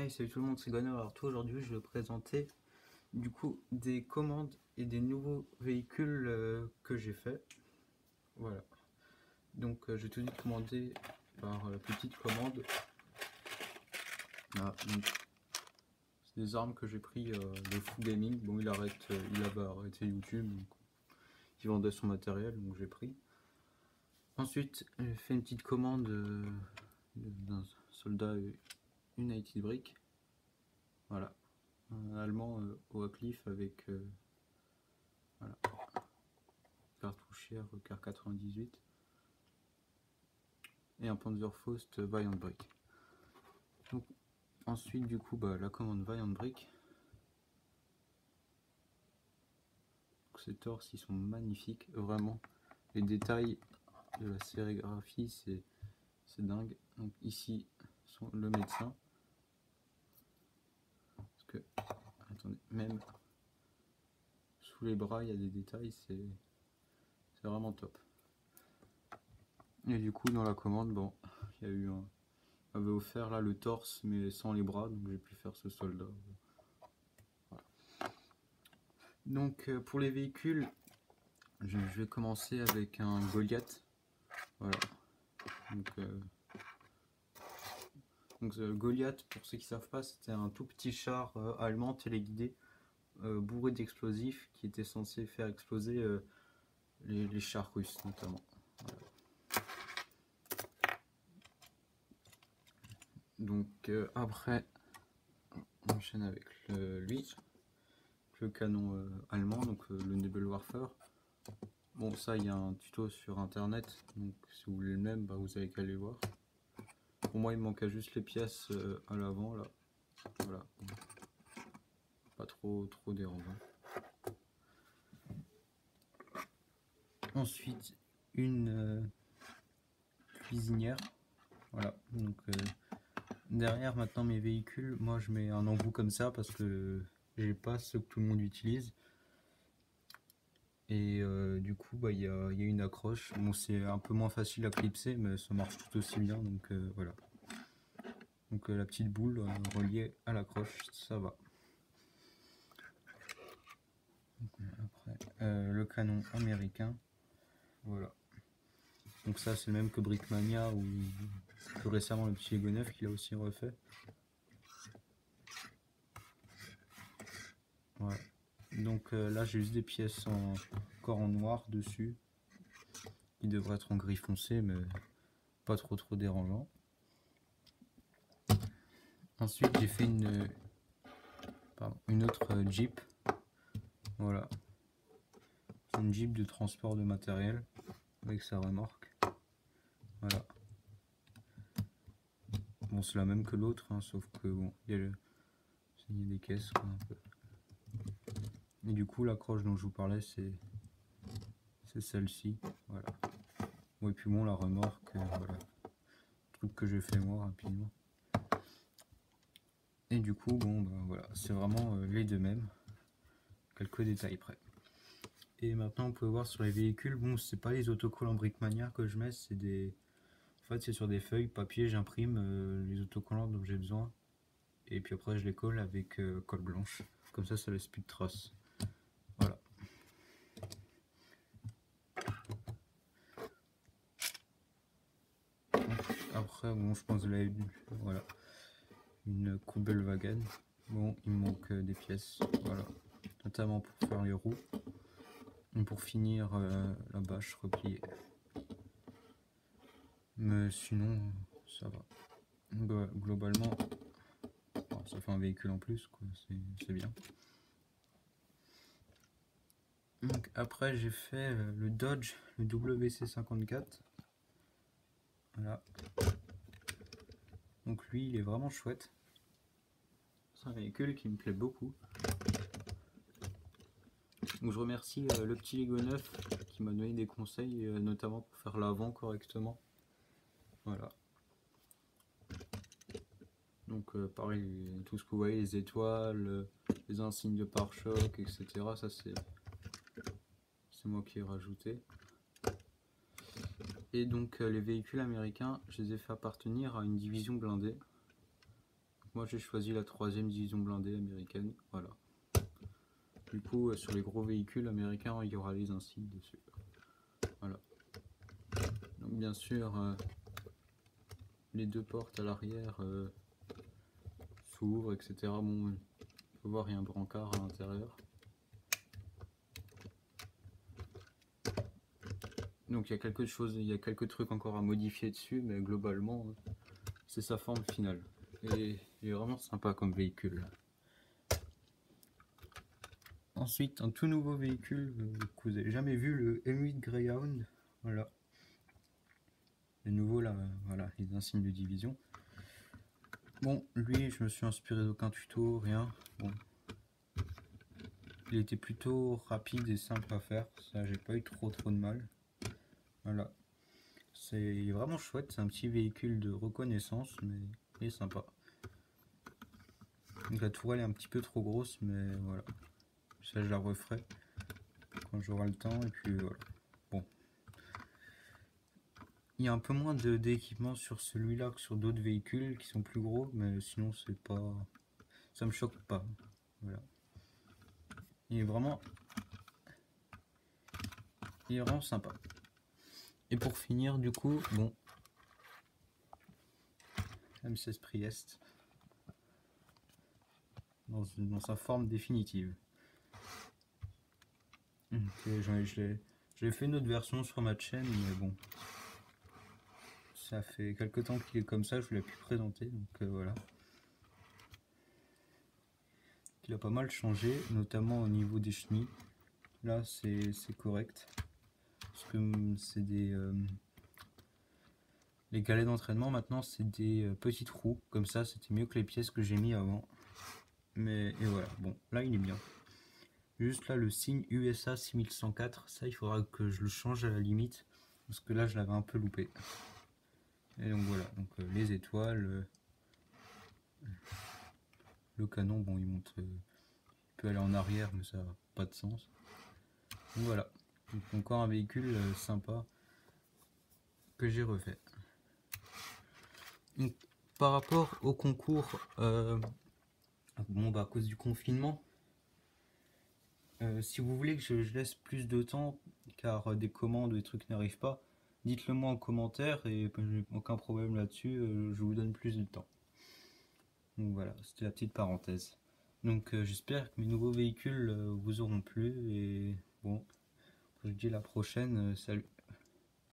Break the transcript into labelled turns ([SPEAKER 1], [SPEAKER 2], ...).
[SPEAKER 1] Hey, salut tout le monde, c'est Gonner. Alors toi aujourd'hui je vais présenter du coup des commandes et des nouveaux véhicules que j'ai fait. Voilà. Donc je vais tout de suite commander par petite commande. Là, donc, c'est des armes que j'ai pris de Fou Gaming. Bon, il avait arrêté YouTube, donc il vendait son matériel, donc j'ai pris. Ensuite j'ai fait une petite commande d'un soldat United Brick. Voilà. Un allemand au Wycliffe avec voilà, cartouchière car 98 et un Panzerfaust Valiant Brick. Donc, ensuite du coup la commande Valiant Brick. Ces torses ils sont magnifiques, vraiment. Les détails de la sérigraphie c'est dingue. Donc ici le médecin. Parce que attendez, même sous les bras il y a des détails, c'est vraiment top. Et du coup dans la commande, bon, il y a eu un avait offert là le torse mais sans les bras, donc j'ai pu faire ce soldat. Voilà. Donc pour les véhicules, je vais commencer avec un Goliath. Voilà. Donc Goliath, pour ceux qui ne savent pas, c'était un tout petit char allemand téléguidé bourré d'explosifs qui était censé faire exploser les chars russes notamment. Voilà. Donc après, on enchaîne avec le canon allemand, donc le Nebelwerfer. Bon, ça, il y a un tuto sur internet, donc si vous voulez le même, vous avez qu'à aller voir. Pour moi, il me manquait juste les pièces à l'avant, là. Voilà. Pas trop dérangeant. Ensuite, une cuisinière. Voilà. Donc, derrière, maintenant, mes véhicules, moi, je mets un embout comme ça parce que j'ai pas ce que tout le monde utilise. Et du coup, il y a une accroche. Bon, c'est un peu moins facile à clipser, mais ça marche tout aussi bien. Donc, voilà. Donc, la petite boule reliée à l'accroche, ça va. Après, le canon américain. Voilà. Donc ça, c'est le même que Brickmania ou plus récemment le petit Lego 9 qu'il a aussi refait. Ouais. Donc là, j'ai juste des pièces encore en noir dessus. Il devrait être en gris foncé, mais pas trop dérangeant. Ensuite, j'ai fait une autre Jeep. Voilà. C'est une Jeep de transport de matériel avec sa remorque. Voilà. Bon, c'est la même que l'autre, hein, sauf que bon, il y a des caisses quoi, un peu. Et du coup, l'accroche dont je vous parlais, c'est celle-ci. Voilà. Bon, et puis bon, la remorque, voilà. Truc que j'ai fait moi rapidement. Et du coup, bon, voilà, c'est vraiment les deux mêmes. Quelques détails près. Et maintenant, on peut voir sur les véhicules, bon, c'est pas les autocollants Brickmania que je mets, c'est des. En fait, c'est sur des feuilles papier, j'imprime les autocollants dont j'ai besoin. Et puis après, je les colle avec colle blanche. Comme ça laisse plus de traces. Voilà. Après, bon, je pense que vous l'avez vu. Voilà. Une Kugelwagen. Bon, il me manque des pièces. Voilà. Notamment pour faire les roues. Et pour finir, la bâche repliée. Mais sinon, ça va. Globalement, ça fait un véhicule en plus, quoi. C'est bien. Donc après, j'ai fait le Dodge, le WC54. Voilà. Donc lui, il est vraiment chouette. C'est un véhicule qui me plaît beaucoup. Donc je remercie le petit Lego 9 qui m'a donné des conseils, notamment pour faire l'avant correctement. Voilà. Donc pareil, tout ce que vous voyez, les étoiles, les insignes de pare-choc, etc. Ça c'est moi qui ai rajouté. Et donc les véhicules américains, je les ai fait appartenir à une division blindée. moi j'ai choisi la 3e division blindée américaine, voilà. Du coup, sur les gros véhicules américains, il y aura les insignes dessus. Voilà. Donc bien sûr, les 2 portes à l'arrière s'ouvrent, etc. Bon, on peut voir, il y a un brancard à l'intérieur. Donc il y a quelques trucs encore à modifier dessus, mais globalement, c'est sa forme finale. Et il est vraiment sympa comme véhicule. Ensuite, un tout nouveau véhicule que vous n'avez jamais vu, le M8 Greyhound. Voilà. De nouveau, là, voilà, les insignes de division. Bon, lui, je me suis inspiré d'aucun tuto, rien. Bon. Il était plutôt rapide et simple à faire, ça, j'ai pas eu trop de mal. Voilà. C'est vraiment chouette, c'est un petit véhicule de reconnaissance, mais il est sympa. Donc la tourelle est un petit peu trop grosse, mais voilà. Ça, je la referai quand j'aurai le temps, et puis voilà. Bon. Il y a un peu moins d'équipement sur celui-là que sur d'autres véhicules qui sont plus gros, mais sinon c'est pas... ça me choque pas. Voilà. Il est vraiment sympa. Et pour finir, du coup, bon, M16 Priest dans sa forme définitive. J'ai fait une autre version sur ma chaîne, mais bon, ça fait quelques temps qu'il est comme ça, je ne l'ai plus présenté, donc voilà. Il a pas mal changé, notamment au niveau des chenilles. Là, c'est correct, parce que c'est des... les galets d'entraînement maintenant c'est des petites roues, comme ça c'était mieux que les pièces que j'ai mis avant. Mais et voilà, bon là il est bien. Juste là le signe USA 6104, ça il faudra que je le change à la limite, parce que là je l'avais un peu loupé. Et donc voilà, donc les étoiles, le canon, bon il monte, il peut aller en arrière mais ça n'a pas de sens. Donc voilà, donc encore un véhicule sympa que j'ai refait. Donc, par rapport au concours, bon bah à cause du confinement, si vous voulez que je laisse plus de temps car des commandes ou des trucs n'arrivent pas, dites-le moi en commentaire et j'ai aucun problème là-dessus, je vous donne plus de temps. Donc voilà, c'était la petite parenthèse. Donc j'espère que mes nouveaux véhicules vous auront plu et bon, je vous dis à la prochaine, salut.